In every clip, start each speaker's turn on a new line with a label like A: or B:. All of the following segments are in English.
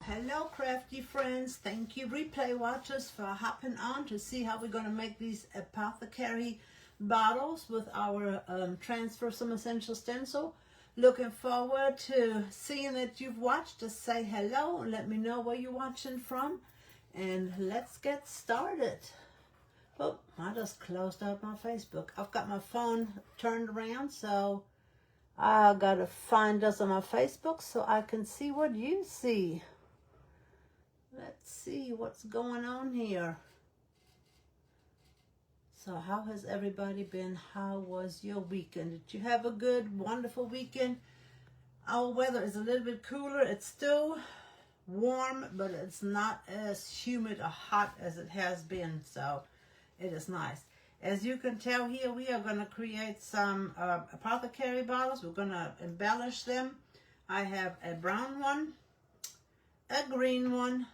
A: Hello crafty friends, thank you replay watchers for hopping on to see how we're going to make these apothecary bottles with our transfer some essential stencil. Looking forward to seeing that you've watched. Just say hello and let me know where you're watching from, and let's get started. Oh, I just closed out my Facebook. I've got my phone turned around, so I gotta find us on my Facebook so I can see what you see. Let's see what's going on here. So how has everybody been? How was your weekend? Did you have a good, wonderful weekend? Our weather is a little bit cooler. It's still warm, but it's not as humid or hot as it has been, so it is nice. As you can tell here, we are going to create some apothecary bottles. We're going to embellish them. I have a brown one, a green one,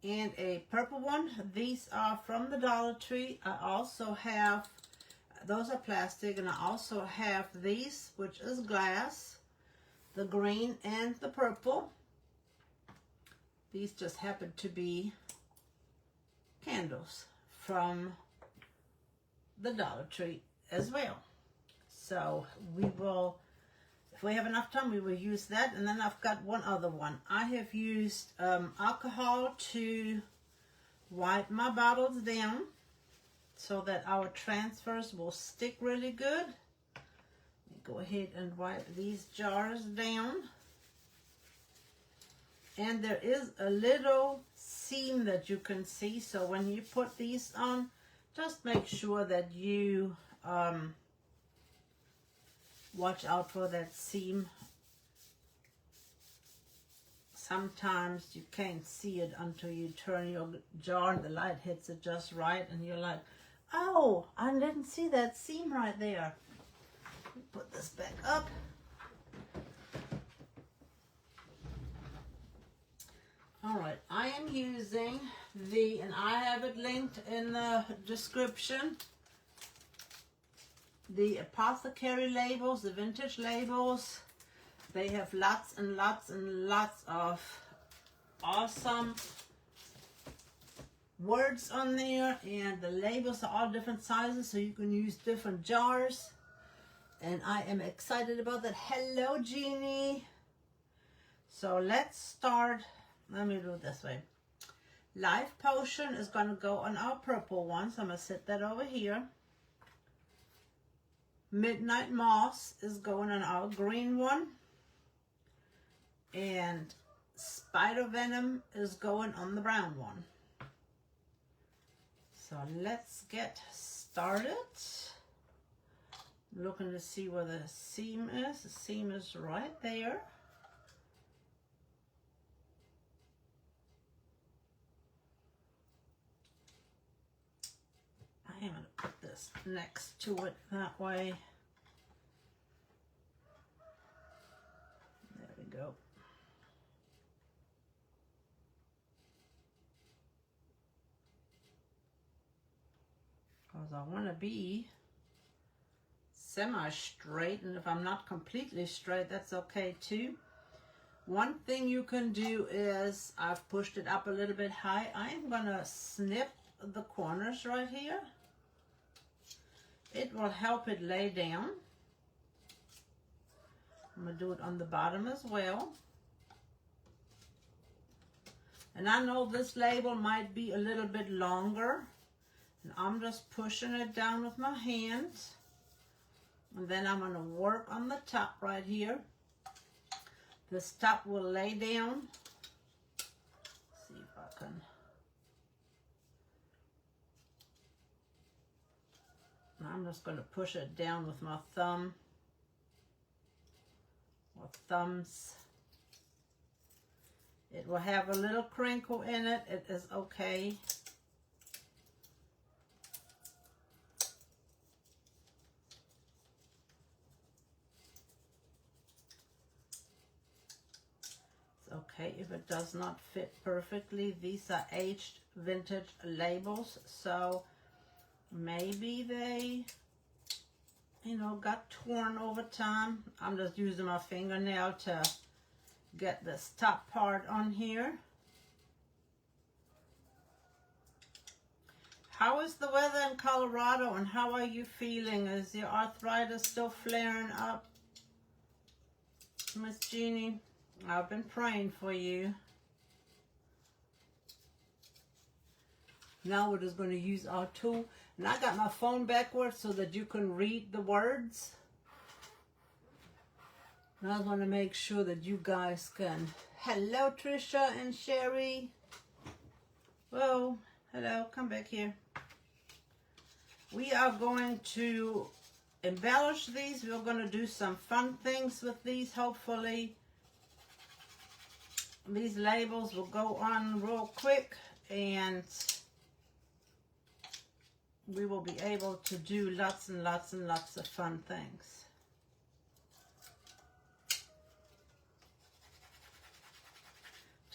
A: and a purple one. These are from the Dollar Tree. I also have, those are plastic, and I also have these, which is glass, the green and the purple. These just happen to be candles from the Dollar Tree as well. So we will, if we have enough time, we will use that. And then I've got one other one. I have used alcohol to wipe my bottles down so that our transfers will stick really good. Let me go ahead and wipe these jars down. And there is a little seam that you can see, so when you put these on, just make sure that you watch out for that seam. Sometimes you can't see it until you turn your jar and the light hits it just right, and you're like, oh, I didn't see that seam right there. Put this back up. All right, I am using and I have it linked in the description, the Apothecary Labels, the Vintage Labels. They have lots and lots and lots of awesome words on there, and the labels are all different sizes, so you can use different jars. And I am excited about that. Hello, Jeannie. So let's start. Let me do it this way. Life Potion is going to go on our purple one, so I'm going to set that over here. Midnight Moss is going on our green one. And Spider Venom is going on the brown one. So let's get started. Looking to see where the seam is. The seam is right there. I'm going to put this next to it that way. There we go. Because I want to be semi-straight, and if I'm not completely straight, that's okay too. One thing you can do is, I've pushed it up a little bit high. I am going to snip the corners right here. It will help it lay down. I'm going to do it on the bottom as well. And I know this label might be a little bit longer. And I'm just pushing it down with my hands. And then I'm going to work on the top right here. This top will lay down. Let's see if I can. I'm just going to push it down with my thumb or thumbs. It will have a little crinkle in it. It is okay. It's okay if it does not fit perfectly. These are aged vintage labels, so maybe they, you know, got torn over time. I'm just using my fingernail to get this top part on here. How is the weather in Colorado and how are you feeling? Is your arthritis still flaring up? Miss Jeannie, I've been praying for you. Now we're just going to use our tool. And I got my phone backwards so that you can read the words. And I want to make sure that you guys can. Hello, Trisha and Sherry. Whoa, hello, come back here. We are going to embellish these. We're going to do some fun things with these. Hopefully, these labels will go on real quick and we will be able to do lots and lots and lots of fun things.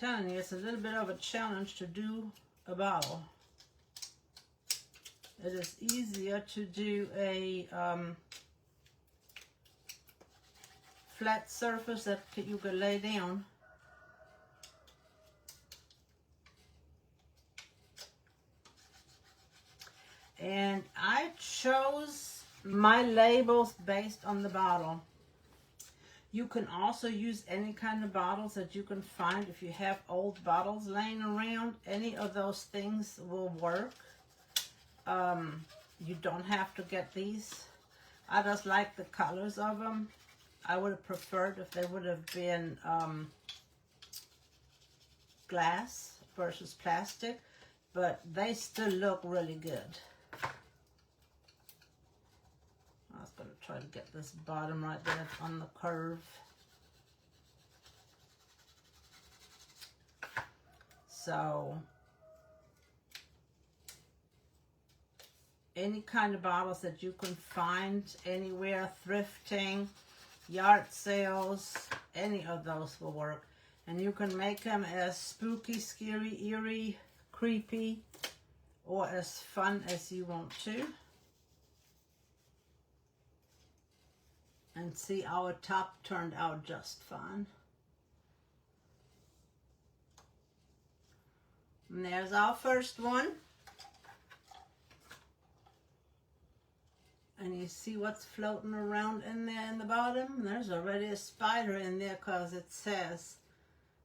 A: I'm telling you, it's a little bit of a challenge to do a bottle. It is easier to do a flat surface that you could lay down. And I chose my labels based on the bottle. You can also use any kind of bottles that you can find. If you have old bottles laying around, any of those things will work. You don't have to get these. I just like the colors of them. I would have preferred if they would have been glass versus plastic, but they still look really good. I was going to try to get this bottom right there on the curve. So, any kind of bottles that you can find anywhere, thrifting, yard sales, any of those will work. And you can make them as spooky, scary, eerie, creepy, or as fun as you want to. And see, our top turned out just fine. And there's our first one. And you see what's floating around in there in the bottom? There's already a spider in there because it says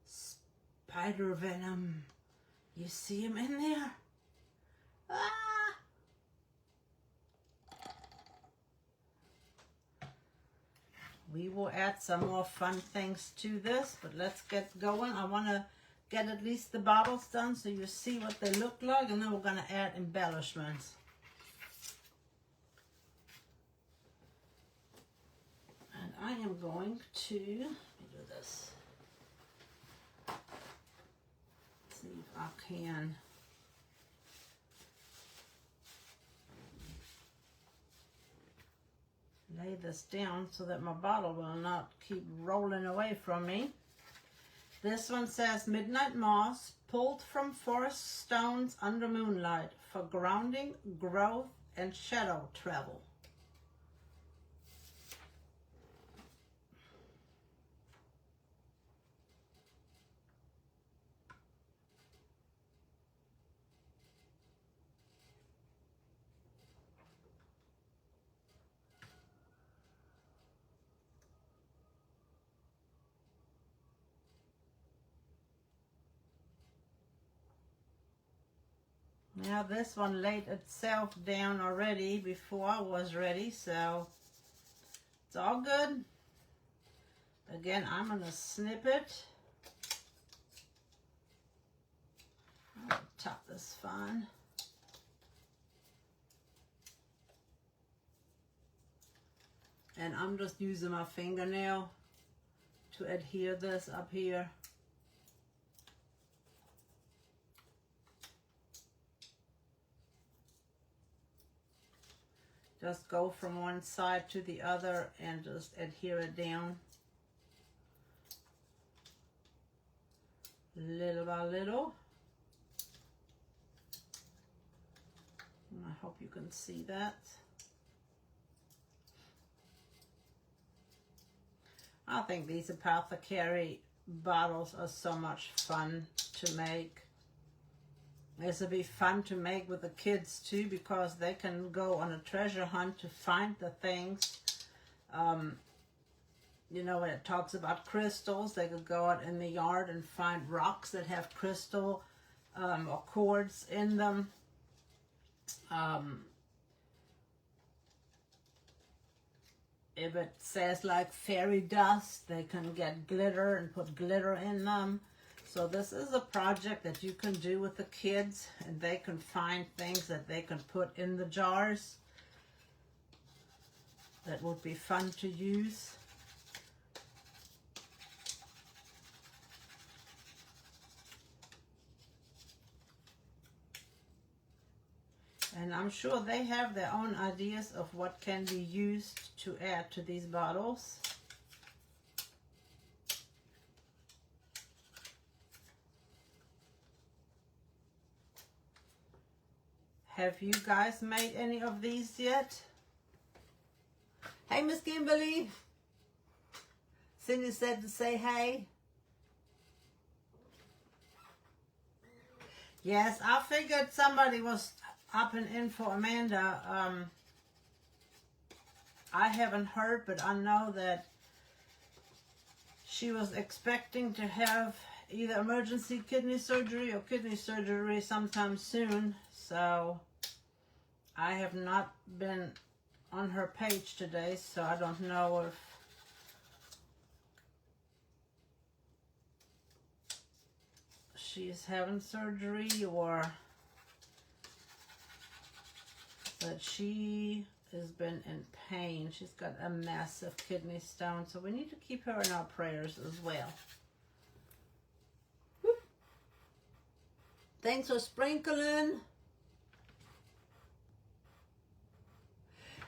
A: spider venom. You see him in there? Ah! We will add some more fun things to this, but let's get going. I want to get at least the bottles done so you see what they look like, and then we're going to add embellishments. And I am going to, let me do this. See if I can. Lay this down so that my bottle will not keep rolling away from me. This one says Midnight Moss, pulled from forest stones under moonlight for grounding, growth, and shadow travel. Now this one laid itself down already before I was ready, so it's all good. Again, I'm going to snip it. I'll top this fine. And I'm just using my fingernail to adhere this up here. Just go from one side to the other and just adhere it down. Little by little. And I hope you can see that. I think these Apothecary bottles are so much fun to make. This will be fun to make with the kids too, because they can go on a treasure hunt to find the things. You know, when it talks about crystals, they could go out in the yard and find rocks that have crystal or quartz in them. If it says like fairy dust, they can get glitter and put glitter in them. So this is a project that you can do with the kids, and they can find things that they can put in the jars that would be fun to use. And I'm sure they have their own ideas of what can be used to add to these bottles. Have you guys made any of these yet? Hey, Miss Kimberly. Cindy said to say hey. Yes, I figured somebody was up and in for Amanda. I haven't heard, but I know that she was expecting to have either emergency kidney surgery or kidney surgery sometime soon. So I have not been on her page today, so I don't know if she's having surgery or that she has been in pain. She's got a massive kidney stone, so we need to keep her in our prayers as well. Whoop. Thanks for sprinkling.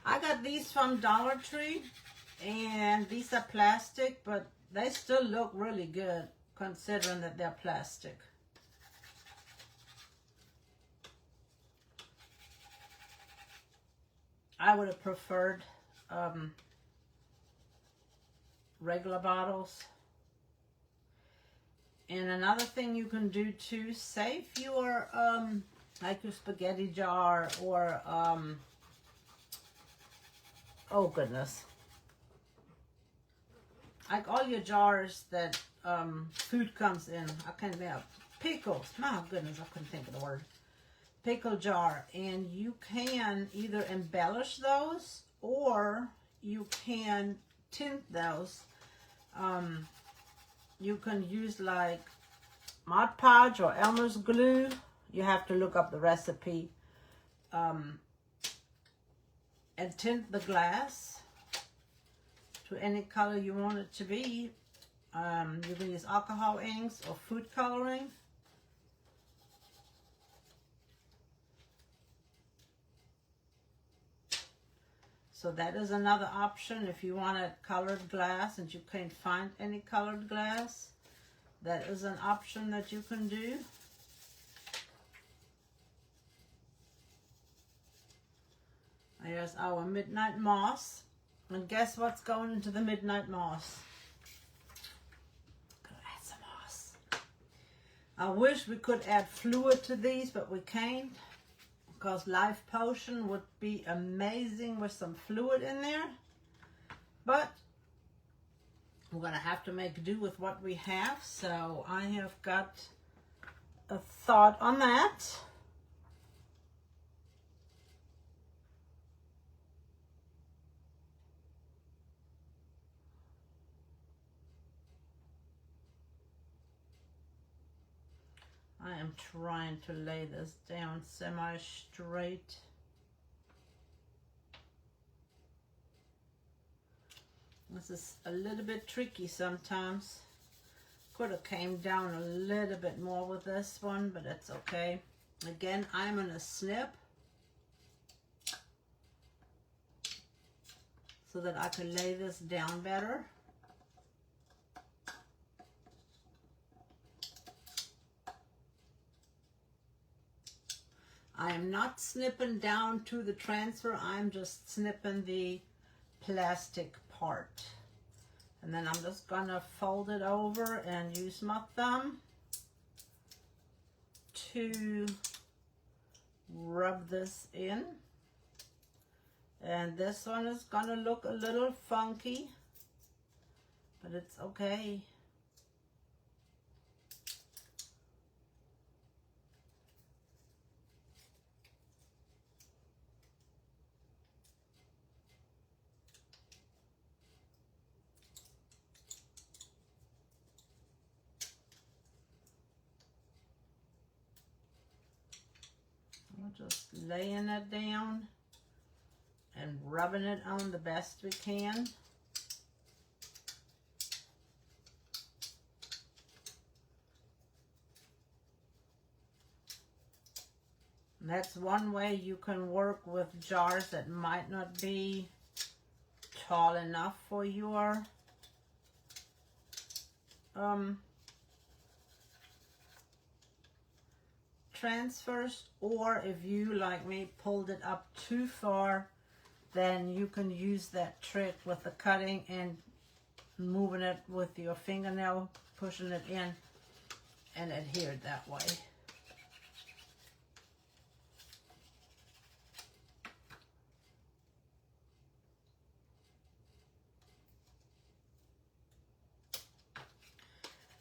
A: I got these from Dollar Tree, and these are plastic, but they still look really good considering that they're plastic. I would have preferred regular bottles. And another thing you can do too, save your like your spaghetti jar or oh goodness, like all your jars that food comes in. I can't think of pickles. My goodness, I couldn't think of the word. Pickle jar, and you can either embellish those or you can tint those. You can use like Mod Podge or Elmer's glue. You have to look up the recipe. And tint the glass to any color you want it to be. You can use alcohol inks or food coloring. So that is another option if you want a colored glass and you can't find any colored glass. That is an option that you can do. Here's our midnight moss. And guess what's going into the midnight moss? Gonna add some moss. I wish we could add fluid to these, but we can't. Because Life Potion would be amazing with some fluid in there. But we're going to have to make do with what we have. So I have got a thought on that. I am trying to lay this down semi-straight. This is a little bit tricky sometimes. Could have came down a little bit more with this one, but it's okay. Again, I'm gonna snip so that I can lay this down better. I am not snipping down to the transfer, I'm just snipping the plastic part. And then I'm just gonna fold it over and use my thumb to rub this in. And this one is gonna look a little funky, but it's okay. We're just laying it down and rubbing it on the best we can. And that's one way you can work with jars that might not be tall enough for your transfers, or if you, like me, pulled it up too far, then you can use that trick with the cutting and moving it with your fingernail, pushing it in, and adhere it that way.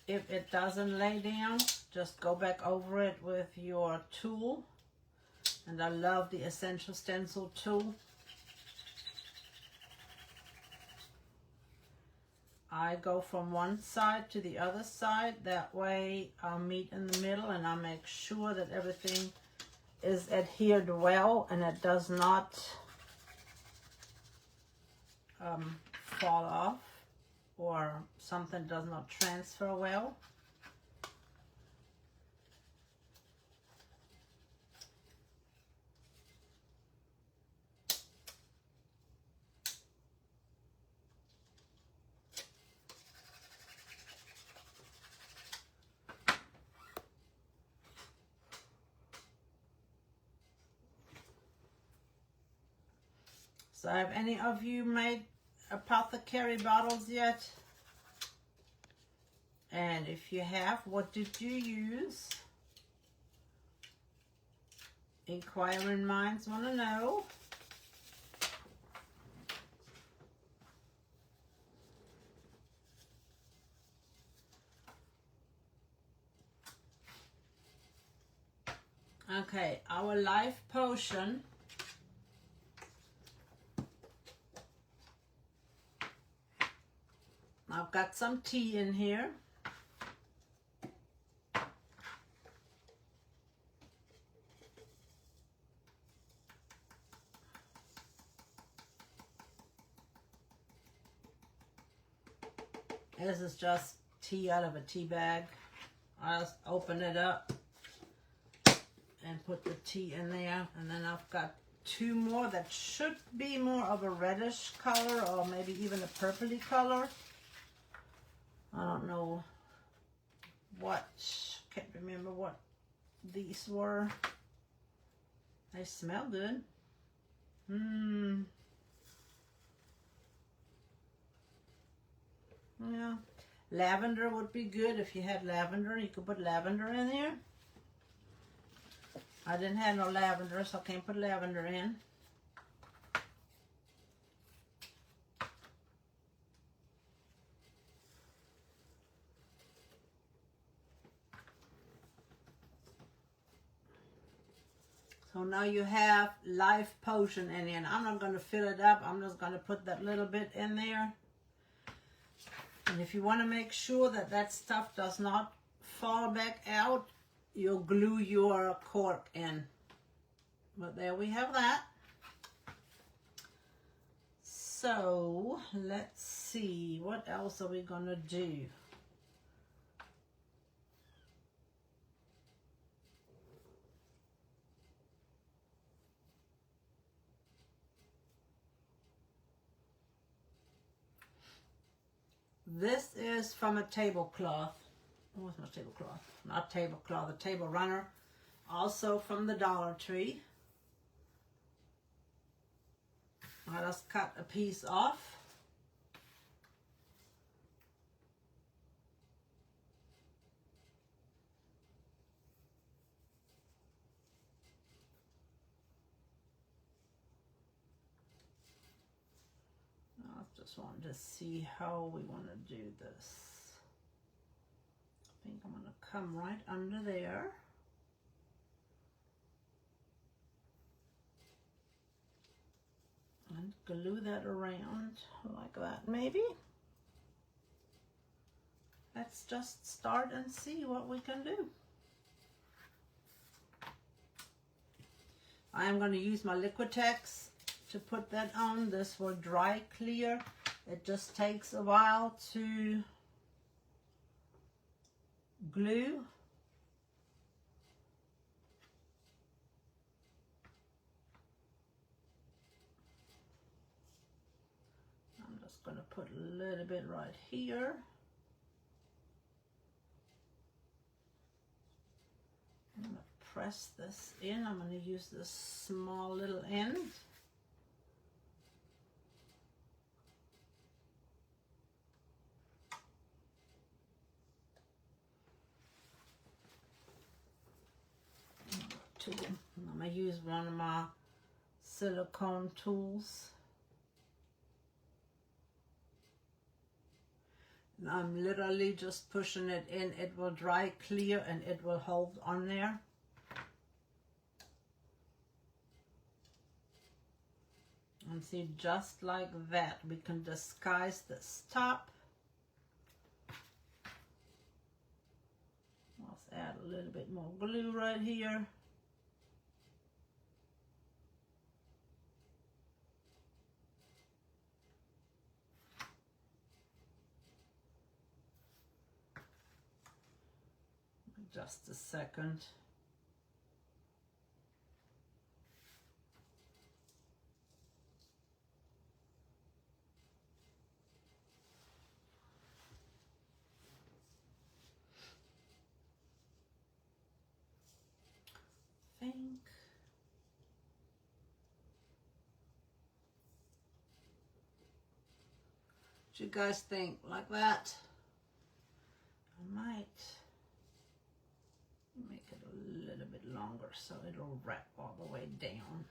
A: If it doesn't lay down, just go back over it with your tool. And I love the Essential Stencil tool. I go from one side to the other side. That way I'll meet in the middle and I'll make sure that everything is adhered well and it does not fall off, or something does not transfer well. So have any of you made apothecary bottles yet? And if you have, what did you use? Inquiring minds want to know. Okay, our life potion. I've got some tea in here. This is just tea out of a tea bag. I just open it up and put the tea in there. And then I've got two more that should be more of a reddish color, or maybe even a purpley color. I don't know what, can't remember what these were. They smell good. Yeah, lavender would be good. If you had lavender, you could put lavender in there. I didn't have no lavender, so I can't put lavender in. So now you have life potion in here, and I'm not going to fill it up. I'm just going to put that little bit in there. And if you want to make sure that that stuff does not fall back out, you'll glue your cork in. But there we have that. So let's see, what else are we going to do? This is from a tablecloth. What's my tablecloth? Not tablecloth, a table runner. Also from the Dollar Tree. I just cut a piece off. Just wanted to see how we want to do this. I think I'm going to come right under there. And glue that around like that maybe. Let's just start and see what we can do. I am going to use my Liquitex to put that on. This will dry clear. It just takes a while to glue. I'm just going to put a little bit right here. I'm going to press this in. I'm going to use this small little end. I'm going to use one of my silicone tools. And I'm literally just pushing it in. It will dry clear and it will hold on there. And see, just like that, we can disguise this top. Let's add a little bit more glue right here. Just a second. Think. What you guys think? Like that? I might make it a little bit longer so it'll wrap all the way down.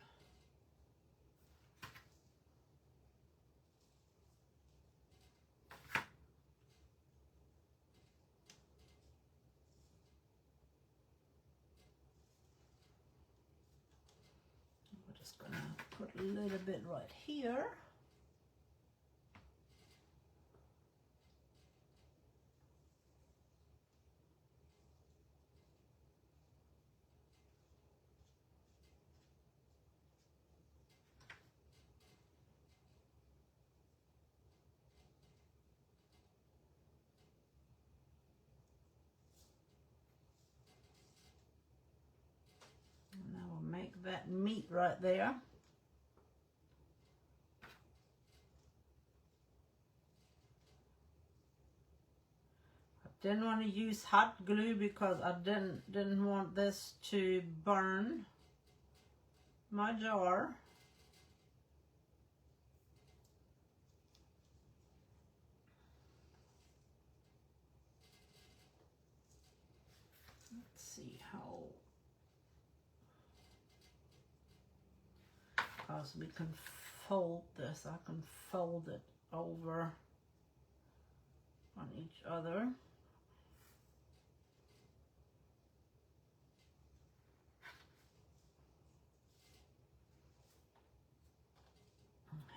A: We're just gonna put a little bit right here. Make that meet right there. I didn't want to use hot glue because I didn't want this to burn my jar. Let's see how. Because we can fold this, I can fold it over on each other.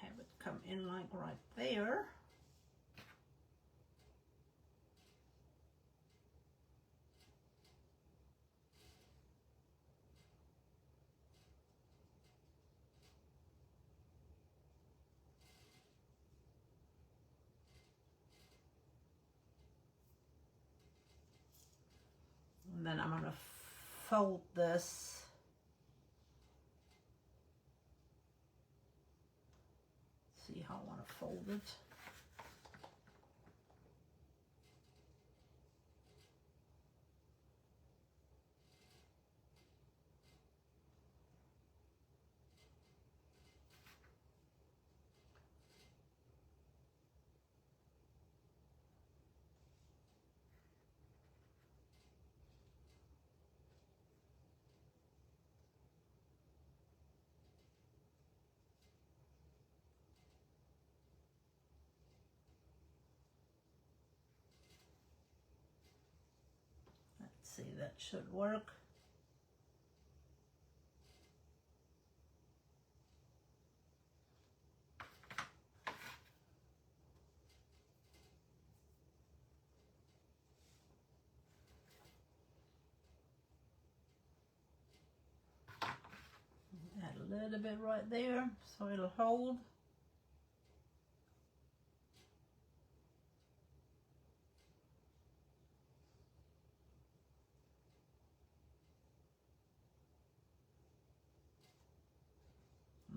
A: Have it come in like right there. And then I'm going to fold this see how I want to fold it. see, that should work. Add a little bit right there so it'll hold.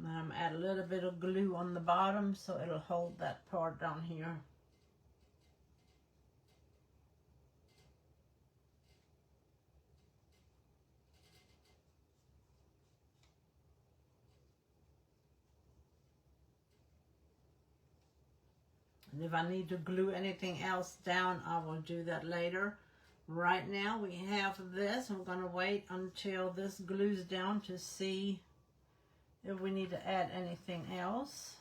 A: And I'm add a little bit of glue on the bottom so it'll hold that part down here. And if I need to glue anything else down, I will do that later. Right now we have this. I'm going to wait until this glues down to see if we need to add anything else.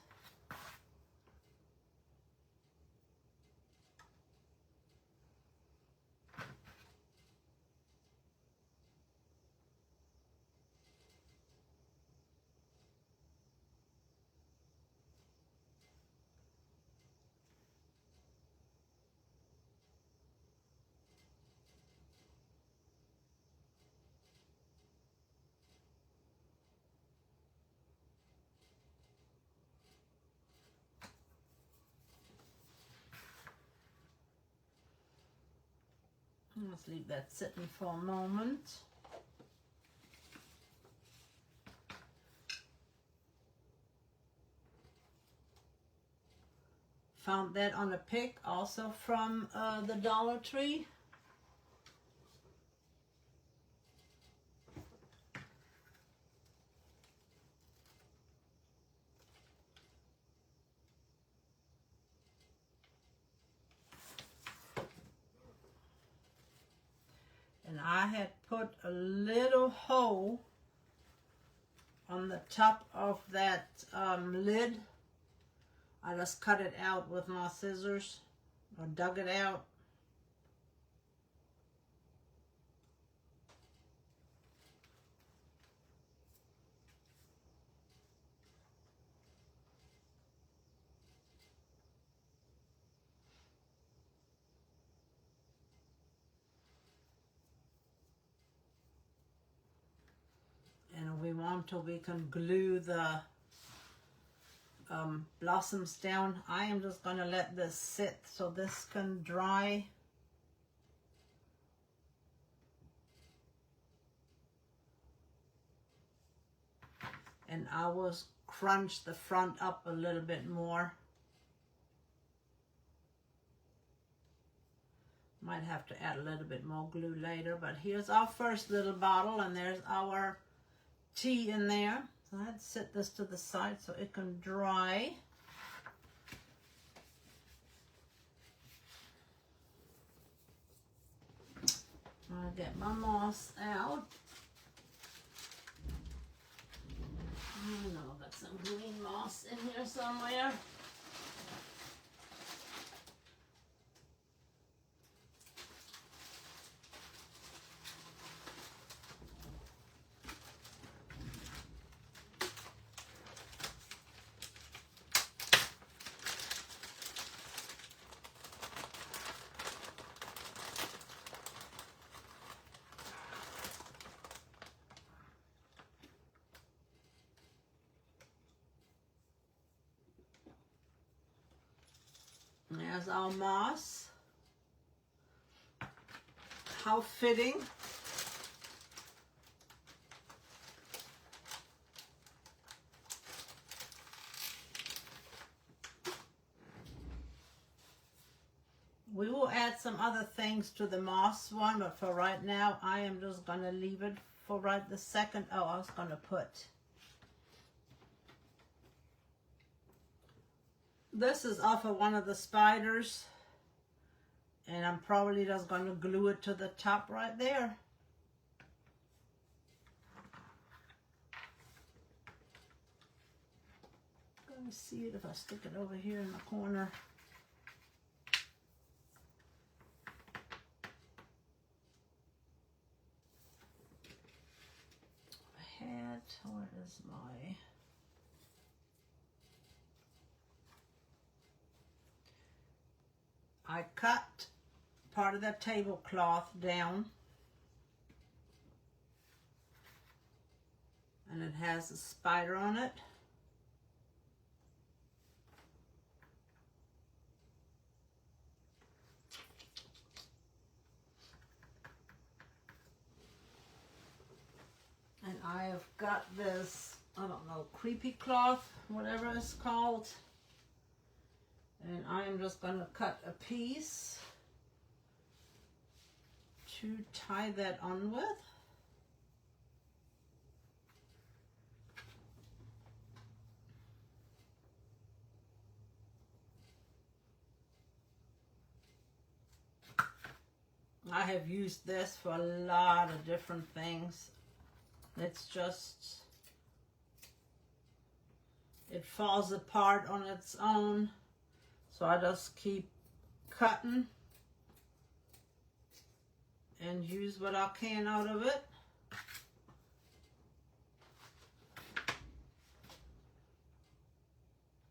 A: Let's leave that sitting for a moment. Found that on a pick also from the Dollar Tree. And I had put a little hole on the top of that lid. I just cut it out with my scissors, or dug it out. And if we want to, we can glue the blossoms down. I am just going to let this sit so this can dry. And I will crunch the front up a little bit more. Might have to add a little bit more glue later, but here's our first little bottle, and there's our tea in there. So I'd set this to the side so it can dry. I'll get my moss out. I know I've got some green moss in here somewhere. There's our moss. How fitting. We will add some other things to the moss one, but for right now, I am just going to leave it for right this second. Oh, I was going to put... This is off of one of the spiders, and I'm probably just going to glue it to the top right there. Let me see it if I stick it over here in the corner. Where's my... I cut part of that tablecloth down, and it has a spider on it. And I have got this, I don't know, creepy cloth, whatever it's called. And I am just going to cut a piece to tie that on with. I have used this for a lot of different things. It's just, it falls apart on its own. So I just keep cutting and use what I can out of it.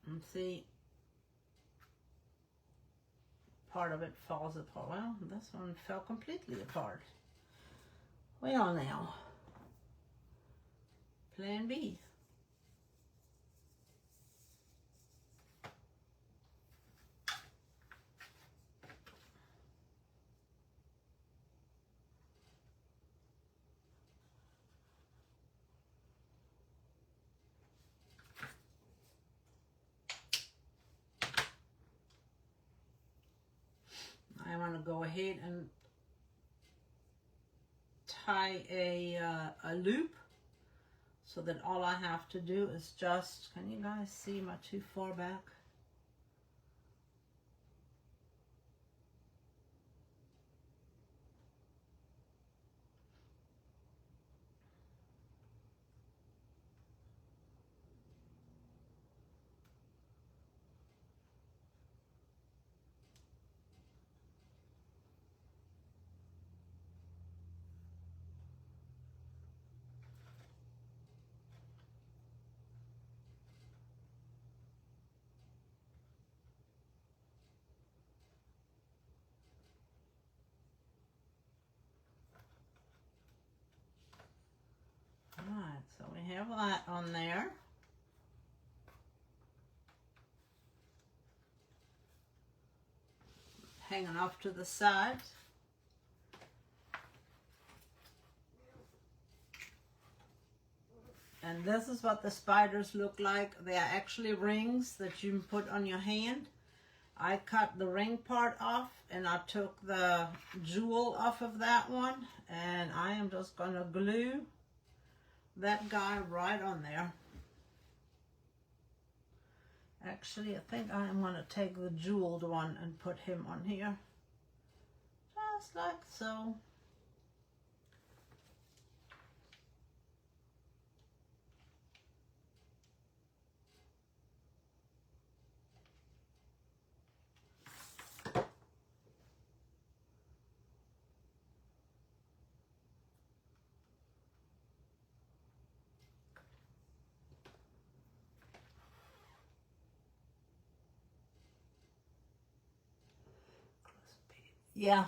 A: And see, part of it falls apart. Well, this one fell completely apart. Well now, plan B. I want to go ahead and tie a loop so that all I have to do is just, can you guys see my too far back? Alright, so we have that on there. Hanging off to the side. And this is what the spiders look like. They are actually rings that you can put on your hand. I cut the ring part off and I took the jewel off of that one, and I am just going to glue that guy right on there. Actually, I think I am going to take the jeweled one and put him on here. Just like so. Yeah,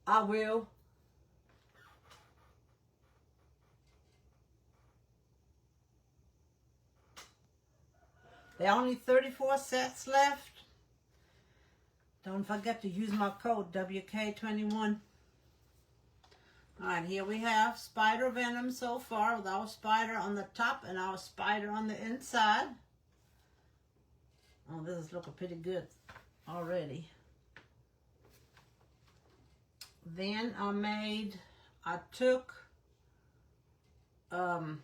A: I will. There are only 34 sets left. Don't forget to use my code WK21. Alright, here we have spider venom so far with our spider on the top and our spider on the inside. Oh, this is looking pretty good already. Then I took, oh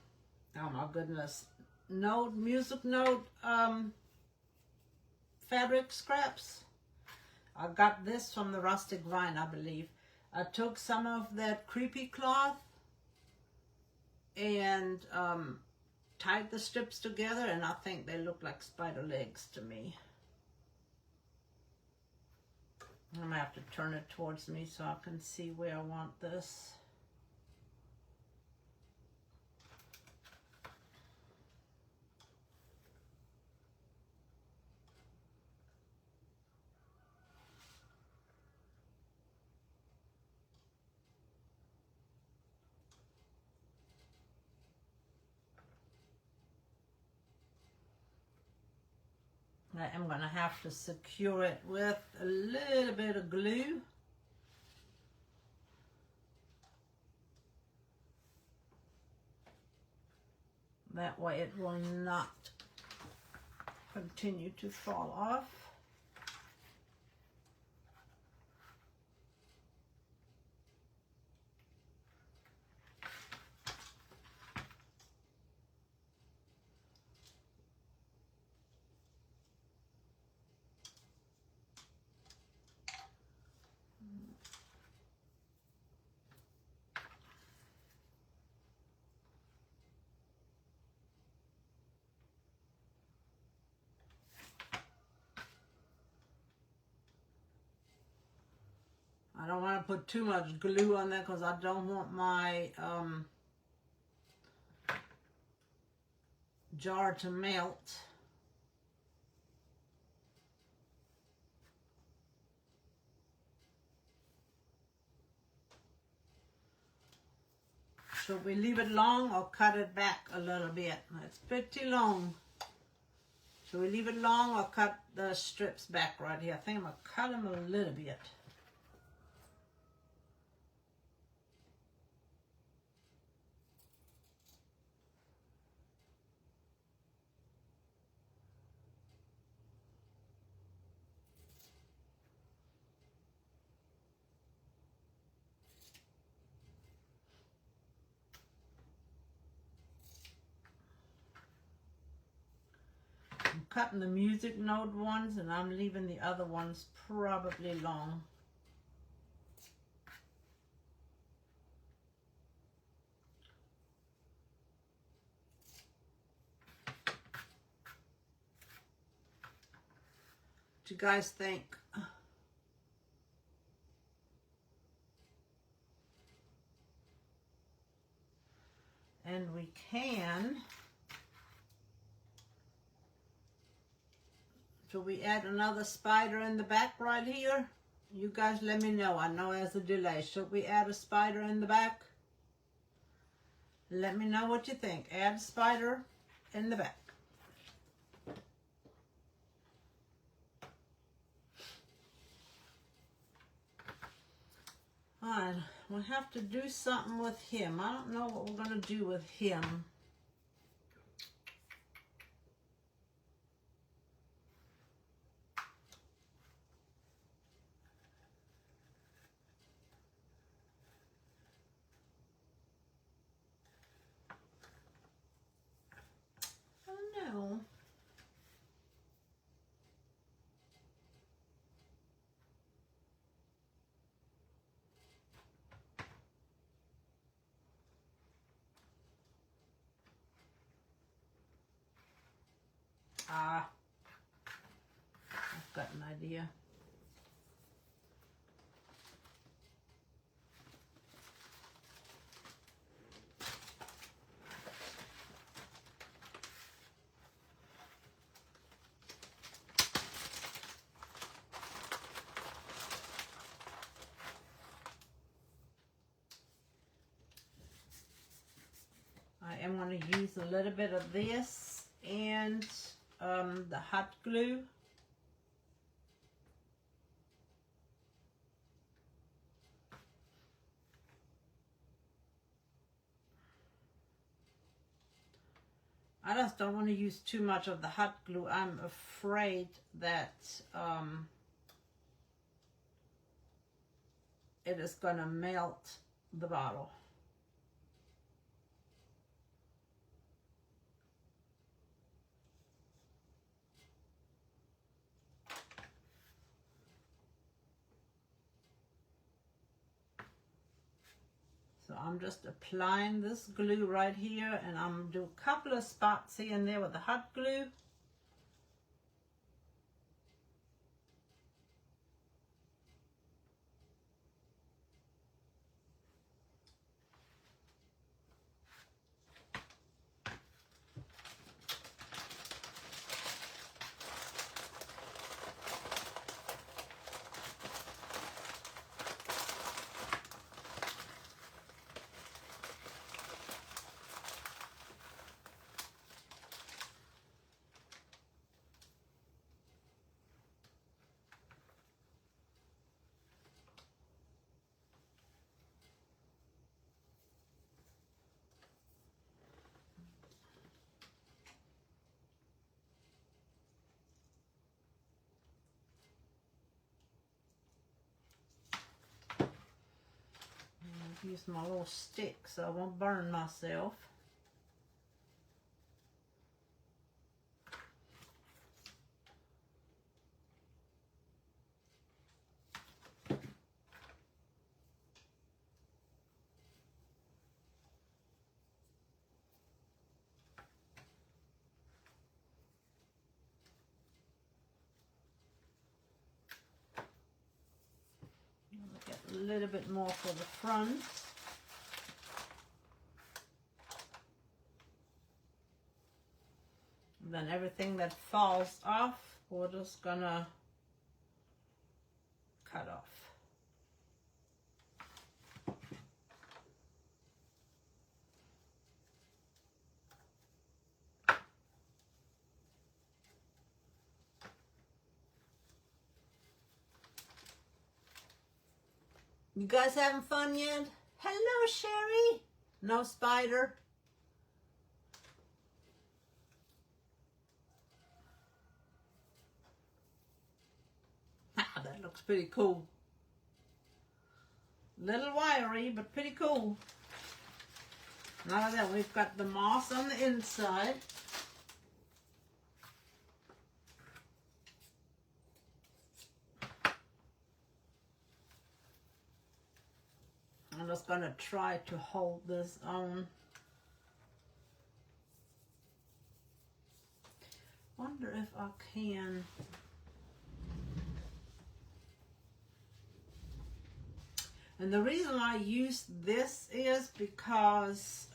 A: my goodness, music note fabric scraps. I got this from the Rustic Vine, I believe. I took some of that creepy cloth and tied the strips together, and I think they look like spider legs to me. I'm going to have to turn it towards me so I can see where I want this. I am going to have to secure it with a little bit of glue. That way it will not continue to fall off. I don't want to put too much glue on there because I don't want my jar to melt. Should we leave it long or cut it back a little bit? It's pretty long. Should we leave it long or cut the strips back right here? I think I'm going to cut them a little bit. I'm cutting the music note ones and I'm leaving the other ones probably long. What do you guys think? And we can, should we add another spider in the back right here? You guys let me know. I know there's a delay. Should we add a spider in the back? Let me know what you think. Add a spider in the back. Alright, we'll have to do something with him. I don't know what we're going to do with him. I don't know. I've got an idea. I am going to use a little bit of this and the hot glue. I just don't want to use too much of the hot glue. I'm afraid that it is going to melt the bottle. So I'm just applying this glue right here, and I'm going to do a couple of spots here and there with the hot glue. Use my little stick so I won't burn myself. Get a little bit more for the front. And then everything that falls off, we're just gonna cut off. You guys having fun yet? Hello, Sherry. No spider. Ah, that looks pretty cool. Little wiry, but pretty cool. Now that we've got the moss on the inside. I'm just going to try to hold this on. Wonder if I can. And the reason I use this is because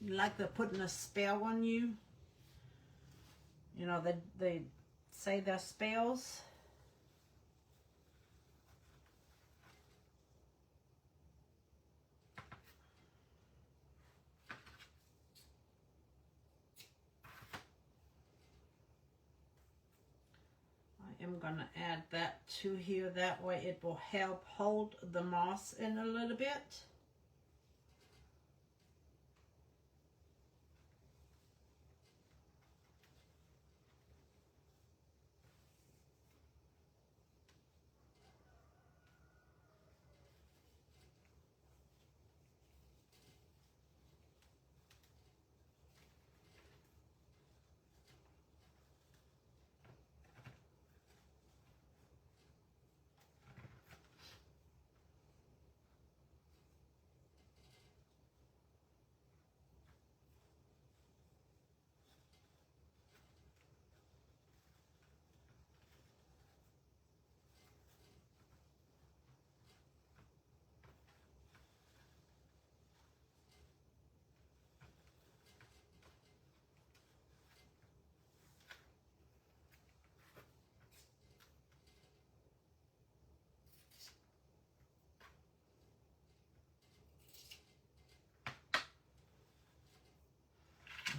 A: like they're putting a spell on you. You know, they say they're spells. I'm gonna add that to here, that way it will help hold the moss in a little bit.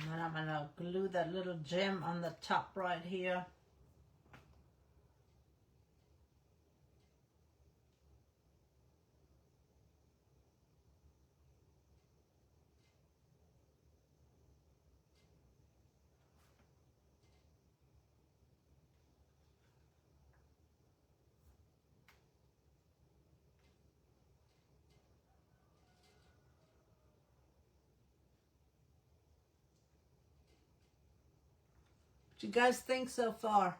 A: And then I'm gonna glue that little gem on the top right here. What you guys think so far?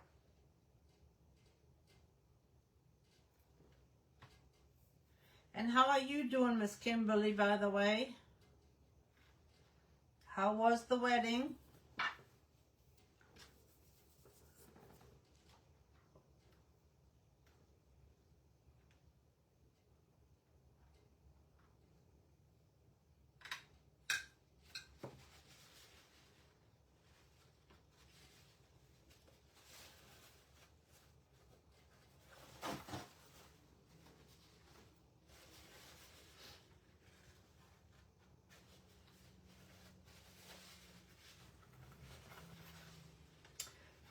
A: And how are you doing, Miss Kimberly, by the way? How was the wedding?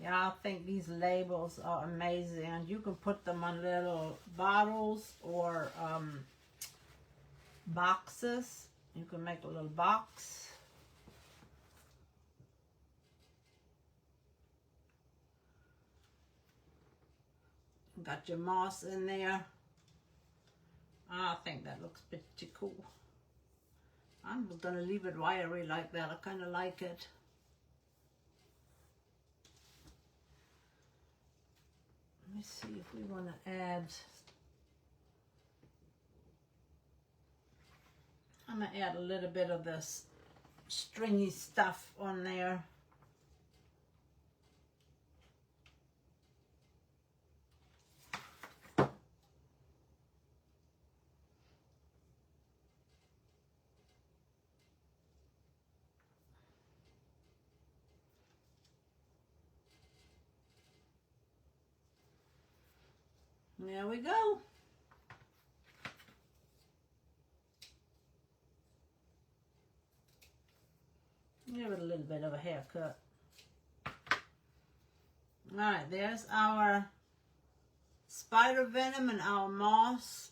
A: Yeah, I think these labels are amazing, and you can put them on little bottles or boxes. You can make a little box. Got your moss in there. I think that looks pretty cool. I'm gonna leave it wiry like that. I kind of like it. Let me see if we want to add. I'm gonna add a little bit of this stringy stuff on there. There we go. Give it a little bit of a haircut. Alright, there's our spider venom and our moss,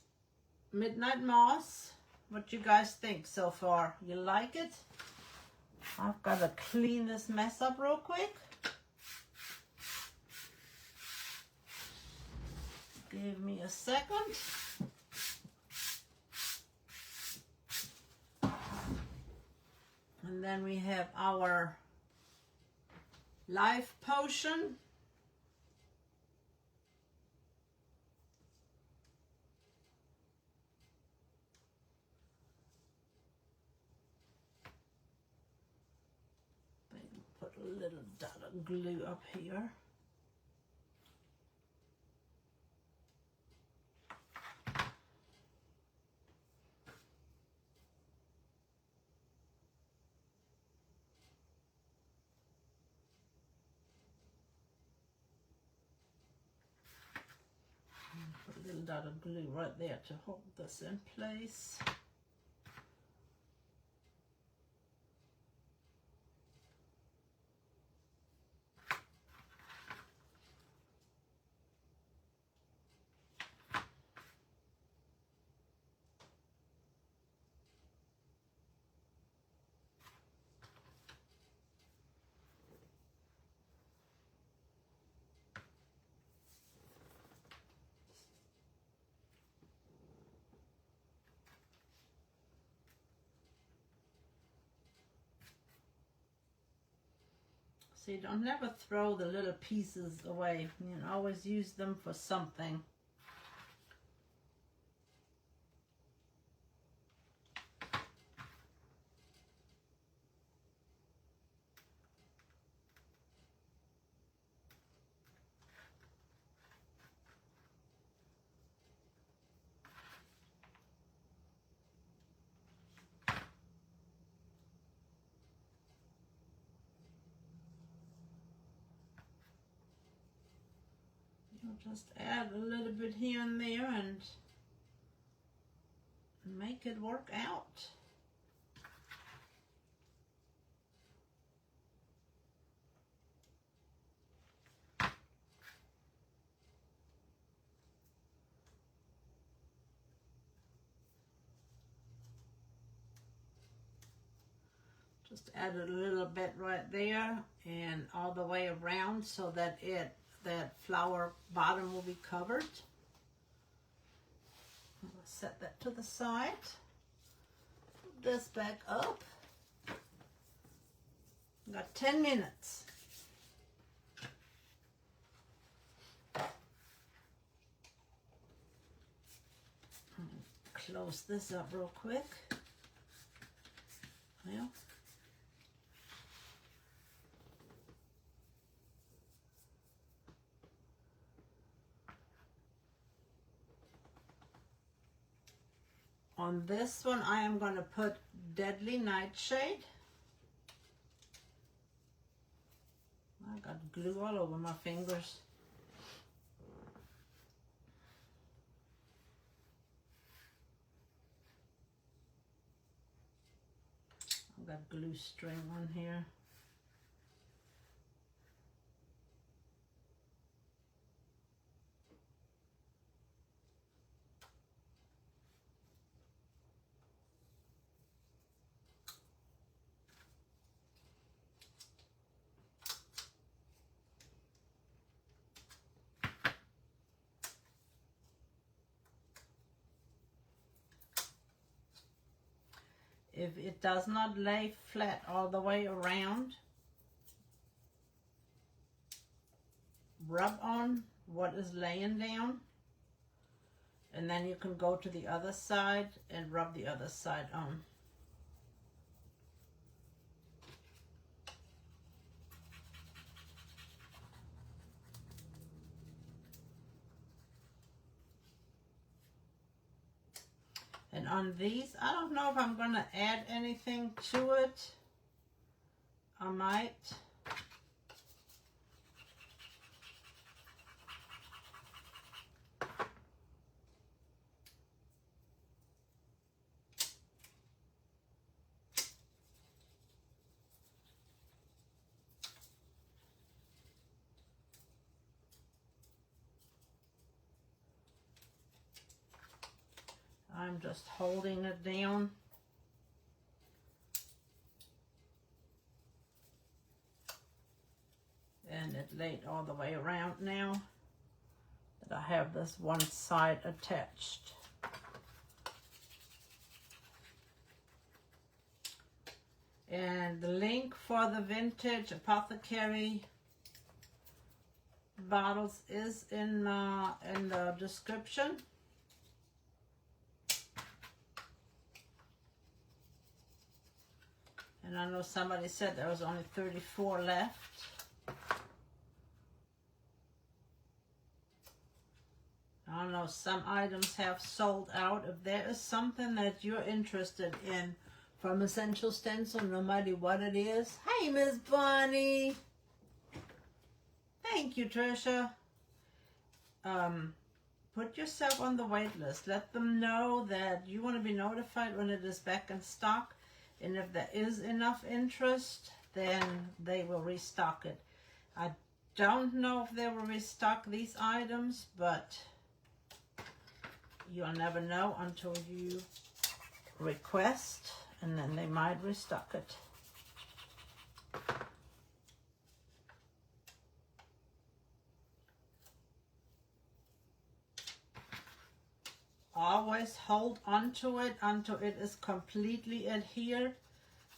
A: midnight moss. What you guys think so far? You like it? I've got to clean this mess up real quick. Give me a second. And then we have our life potion. Put a little dot of glue up here. Dot of glue right there to hold this in place. See, don't never throw the little pieces away. You can always use them for something. Just add a little bit here and there and make it work out. Just add a little bit right there and all the way around so that that flower bottom will be covered. I'm going to set that to the side. Put this back up. Got 10 minutes. Close this up real quick. Well, on this one, I am going to put Deadly Nightshade. I got glue all over my fingers. I've got glue string on here. If it does not lay flat all the way around, rub on what is laying down, and then you can go to the other side and rub the other side on. And on these, I don't know if I'm going to add anything to it. I might. I'm just holding it down. And it laid all the way around now that I have this one side attached. And the link for the Vintage Apothecary Bottles is in the description. And I know somebody said there was only 34 left. I don't know, some items have sold out. If there is something that you're interested in from Essential Stencil, no matter what it is. Hey, Miss Bonnie. Thank you, Trisha. Put yourself on the wait list. Let them know that you want to be notified when it is back in stock. And if there is enough interest, then they will restock it. I don't know if they will restock these items, but you'll never know until you request, and then they might restock it. Always hold onto it until it is completely adhered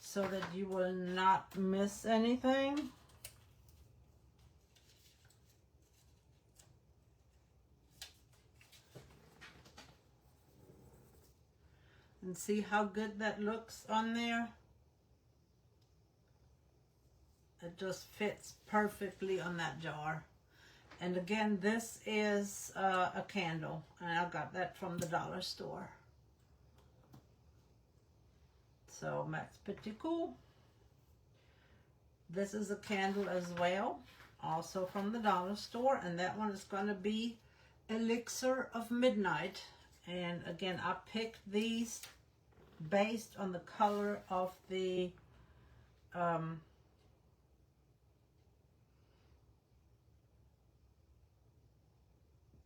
A: so that you will not miss anything. And see how good that looks on there? It just fits perfectly on that jar. And again, this is a candle, and I got that from the dollar store. So that's pretty cool. This is a candle as well, also from the dollar store, and that one is going to be Elixir of Midnight. And again, I picked these based on the color of the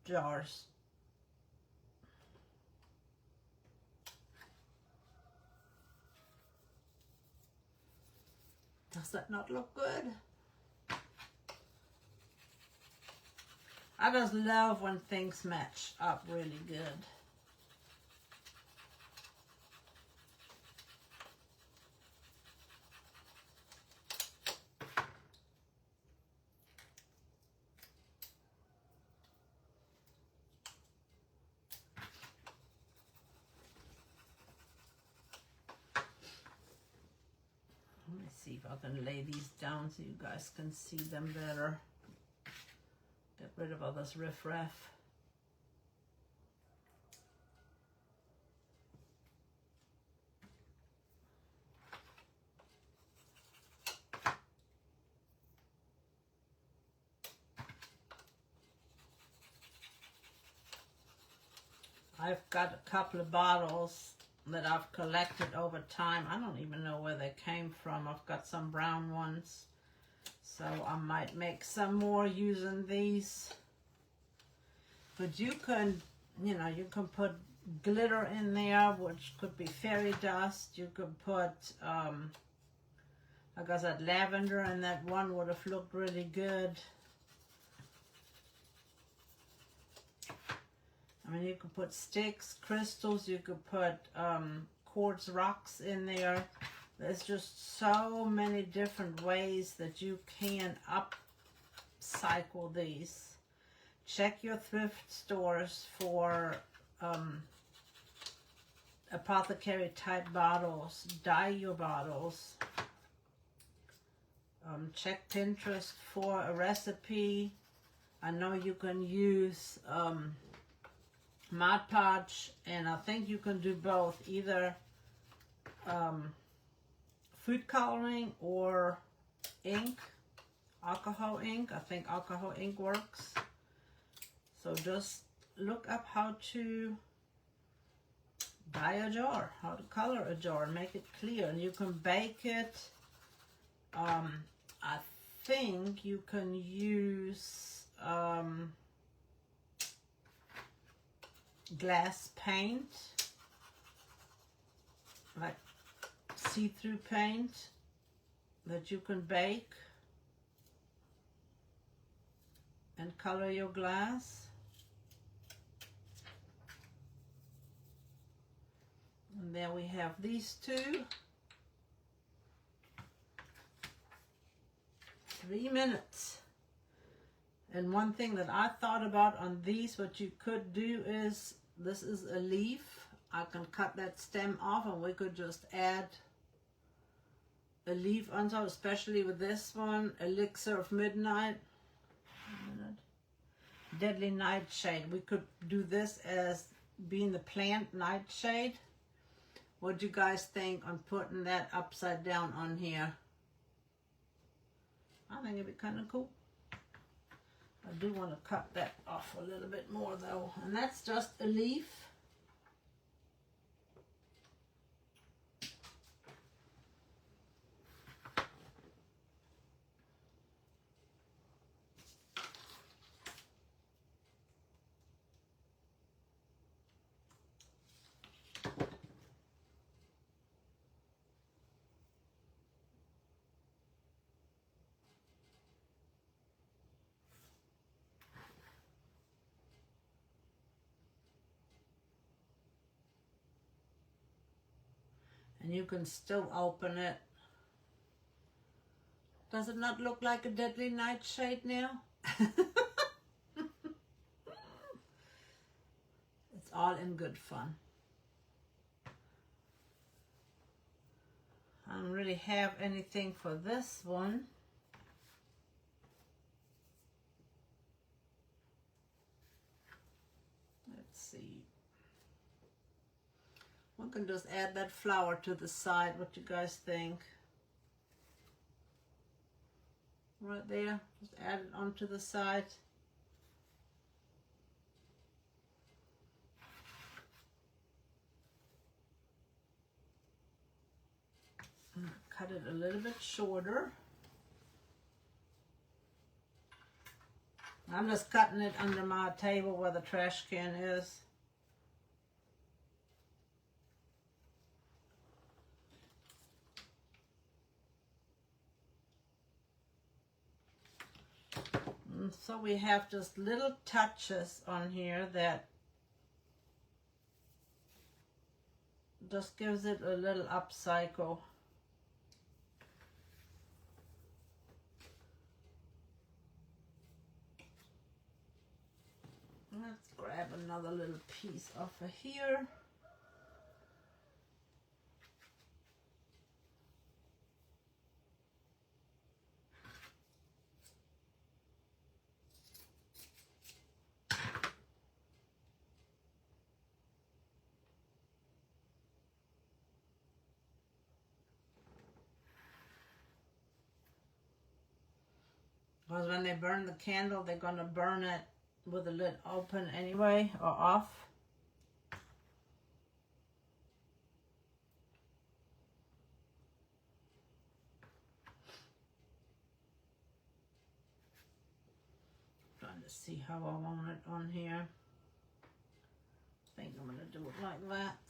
A: jars. Does that not look good? I just love when things match up really good. Let me see if I can lay these down so you guys can see them better. Get rid of all this riffraff. I've got a couple of bottles that I've collected over time. I don't even know where they came from. I've got some brown ones. So I might make some more using these. But you can, you know, you can put glitter in there, which could be fairy dust. You could put, like I said, lavender, and that one would have looked really good. I mean, you could put sticks, crystals, you could put quartz rocks in there. There's just so many different ways that you can upcycle these. Check your thrift stores for apothecary type bottles. Dye your bottles. Check Pinterest for a recipe. I know you can use Mod Podge, and I think you can do both, either food coloring or ink, alcohol ink. I think alcohol ink works. So just look up how to dye a jar, how to color a jar, make it clear, and you can bake it. I think you can use glass paint, like see-through paint that you can bake and color your glass. And there we have these two. 3 minutes. And one thing that I thought about on these, what you could do is, this is a leaf. I can cut that stem off and we could just add a leaf on top, especially with this one, Elixir of Midnight. Deadly Nightshade. We could do this as being the plant nightshade. What do you guys think on putting that upside down on here? I think it'd be kind of cool. I do want to cut that off a little bit more though. And that's just a leaf. And you can still open it. Does it not look like a deadly nightshade now? It's all in good fun. I don't really have anything for this one. Let's see. We can just add that flower to the side. What you guys think? Right there. Just add it onto the side. Cut it a little bit shorter. I'm just cutting it under my table where the trash can is. And so we have just little touches on here that just gives it a little upcycle. Let's grab another little piece off of here. Because when they burn the candle, they're going to burn it with the lid open anyway, or off. Trying to see how I want it on here. I think I'm going to do it like that.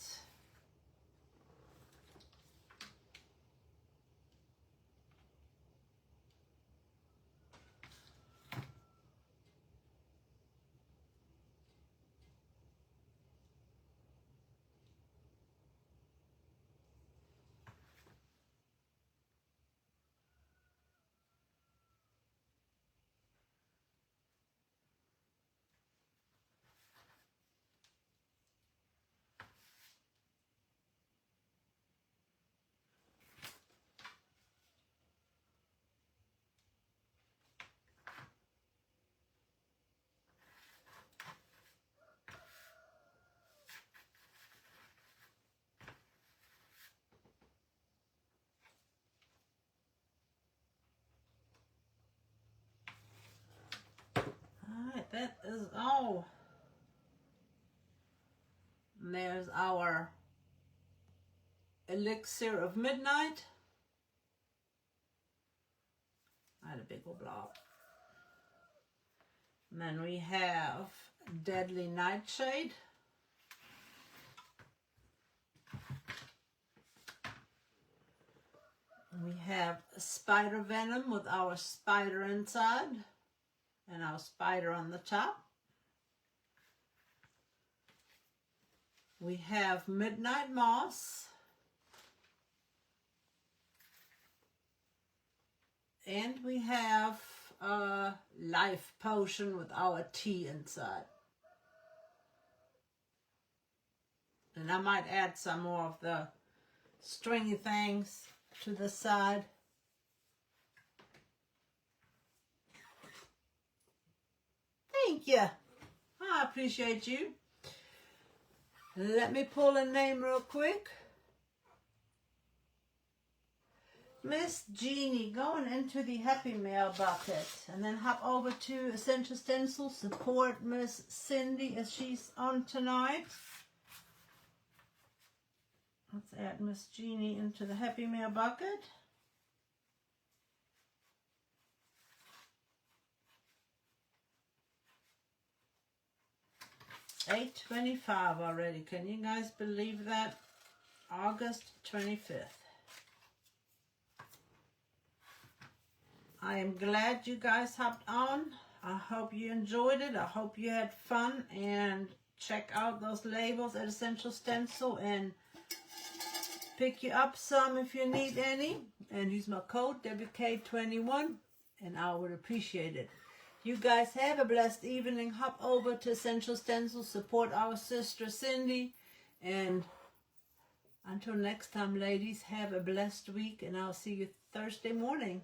A: that is all. And there's our Elixir of Midnight. I had a big old blob. And then we have Deadly Nightshade. We have Spider Venom with our spider inside and our spider on the top. We have Midnight Moss. And we have a Life Potion with our tea inside. And I might add some more of the stringy things to the side. Thank you. I appreciate you. Let me pull a name real quick. Miss Jeannie, going into the Happy Mail bucket, and then hop over to Essential Stencil, support Miss Cindy as she's on tonight. Let's add Miss Jeannie into the Happy Mail bucket. $8.25 already. Can you guys believe that? August 25th. I am glad you guys hopped on. I hope you enjoyed it. I hope you had fun, and check out those labels at Essential Stencil and pick you up some if you need any, and use my code WK21 and I would appreciate it. You guys have a blessed evening. Hop over to Essential Stencil, support our sister Cindy, and until next time, ladies, have a blessed week, and I'll see you Thursday morning.